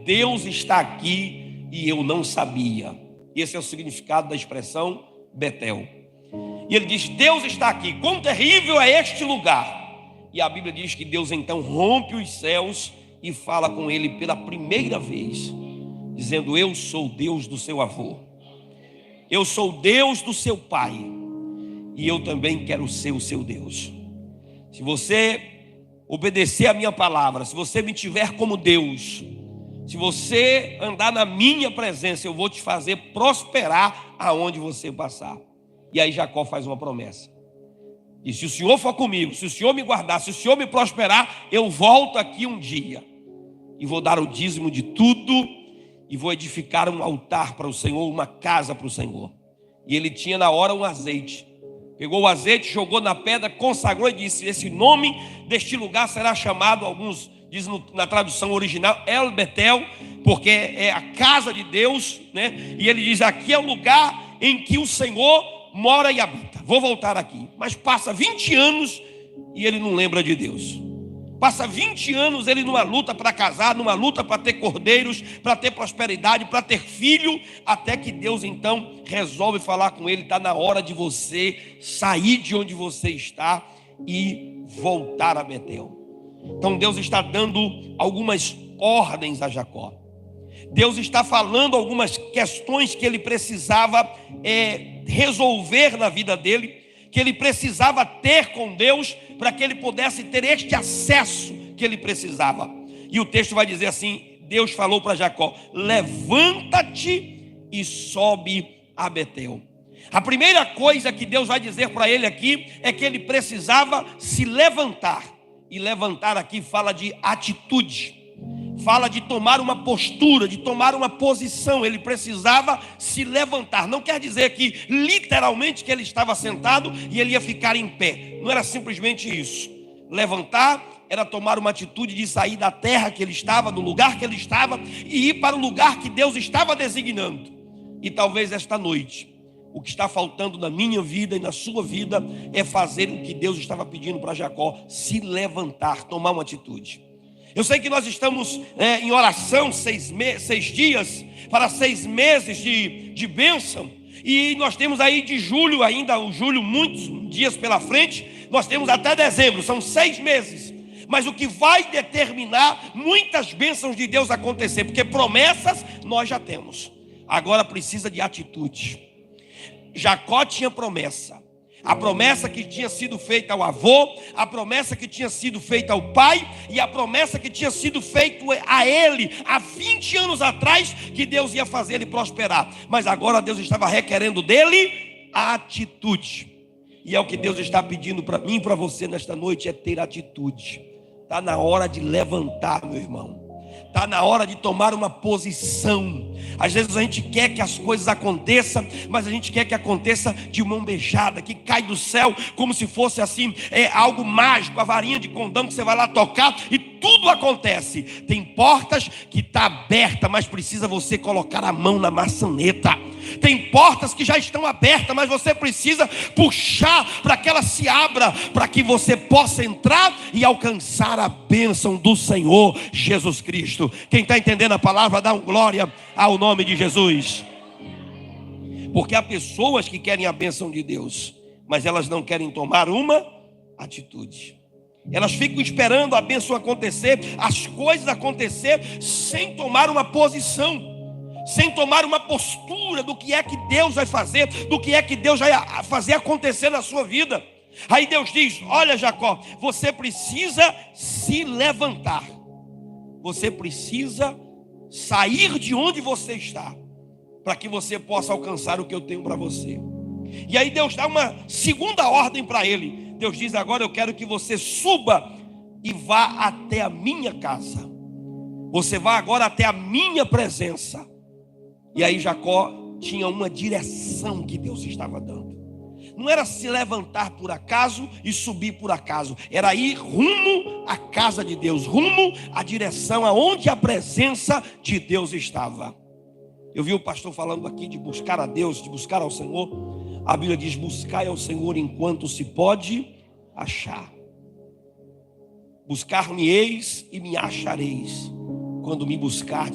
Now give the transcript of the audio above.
Deus está aqui e eu não sabia. Esse é o significado da expressão Betel. E ele diz: Deus está aqui, quão terrível é este lugar. E a Bíblia diz que Deus então rompe os céus e fala com ele pela primeira vez, dizendo: eu sou o Deus do seu avô, eu sou o Deus do seu pai, e eu também quero ser o seu Deus. Se você obedecer a minha palavra, se você me tiver como Deus, se você andar na minha presença, eu vou te fazer prosperar aonde você passar. E aí Jacó faz uma promessa: e se o Senhor for comigo, se o Senhor me guardar, se o Senhor me prosperar, eu volto aqui um dia e vou dar o dízimo de tudo e vou edificar um altar para o Senhor, uma casa para o Senhor. E ele tinha na hora um azeite. Pegou o azeite, jogou na pedra, consagrou e disse: esse nome deste lugar será chamado, alguns dizem na tradução original, El Betel, porque é a casa de Deus, né? E ele diz: aqui é o lugar em que o Senhor mora e habita. Vou voltar aqui. Mas passa 20 anos e ele não lembra de Deus. Passa 20 anos ele numa luta para casar, numa luta para ter cordeiros, para ter prosperidade, para ter filho, até que Deus então resolve falar com ele: está na hora de você sair de onde você está e voltar a Betel. Então Deus está dando algumas ordens a Jacó. Deus está falando algumas questões que ele precisava resolver na vida dele, que ele precisava ter com Deus, para que ele pudesse ter este acesso que ele precisava. E o texto vai dizer assim: Deus falou para Jacó: levanta-te e sobe a Betel. A primeira coisa que Deus vai dizer para ele aqui é que ele precisava se levantar. E levantar aqui fala de atitude, fala de tomar uma postura, de tomar uma posição. Ele precisava se levantar. Não quer dizer que literalmente que ele estava sentado e ele ia ficar em pé. Não era simplesmente isso. Levantar era tomar uma atitude de sair da terra que ele estava, do lugar que ele estava, e ir para o lugar que Deus estava designando. E talvez esta noite, o que está faltando na minha vida e na sua vida é fazer o que Deus estava pedindo para Jacó: se levantar, tomar uma atitude. Eu sei que nós estamos em oração 6 dias para 6 meses de bênção. E nós temos aí de julho, ainda o julho, muitos dias pela frente. Nós temos até dezembro, são 6 meses. Mas o que vai determinar muitas bênçãos de Deus acontecer, porque promessas nós já temos, agora precisa de atitude. Jacó tinha promessa. A promessa que tinha sido feita ao avô, a promessa que tinha sido feita ao pai, e a promessa que tinha sido feita a ele há 20 anos atrás, que Deus ia fazer ele prosperar. Mas agora Deus estava requerendo dele atitude. E é o que Deus está pedindo para mim e para você nesta noite: é ter atitude. Está na hora de levantar, meu irmão. Está na hora de tomar uma posição. Às vezes a gente quer que as coisas aconteçam, mas a gente quer que aconteça de mão beijada, que cai do céu como se fosse assim, algo mágico, a varinha de condão que você vai lá tocar e tudo acontece. Tem portas que está aberta, mas precisa você colocar a mão na maçaneta. Tem portas que já estão abertas, mas você precisa puxar para que ela se abra, para que você possa entrar e alcançar a bênção do Senhor Jesus Cristo. Quem está entendendo a palavra, dá um glória ao nome de Jesus. Porque há pessoas que querem a bênção de Deus, mas elas não querem tomar uma atitude. Elas ficam esperando a bênção acontecer, as coisas acontecer, sem tomar uma posição, sem tomar uma postura do que é que Deus vai fazer, do que é que Deus vai fazer acontecer na sua vida. Aí Deus diz: olha, Jacó, você precisa se levantar, você precisa sair de onde você está, para que você possa alcançar o que eu tenho para você. E aí Deus dá uma segunda ordem para ele. Deus diz: agora eu quero que você suba e vá até a minha casa. Você vai agora até a minha presença. E aí Jacó tinha uma direção que Deus estava dando. Não era se levantar por acaso e subir por acaso. Era ir rumo à casa de Deus, rumo à direção aonde a presença de Deus estava. Eu vi o pastor falando aqui de buscar a Deus, de buscar ao Senhor. A Bíblia diz: buscai ao Senhor enquanto se pode achar. Buscar-me-eis e me achareis, quando me buscardes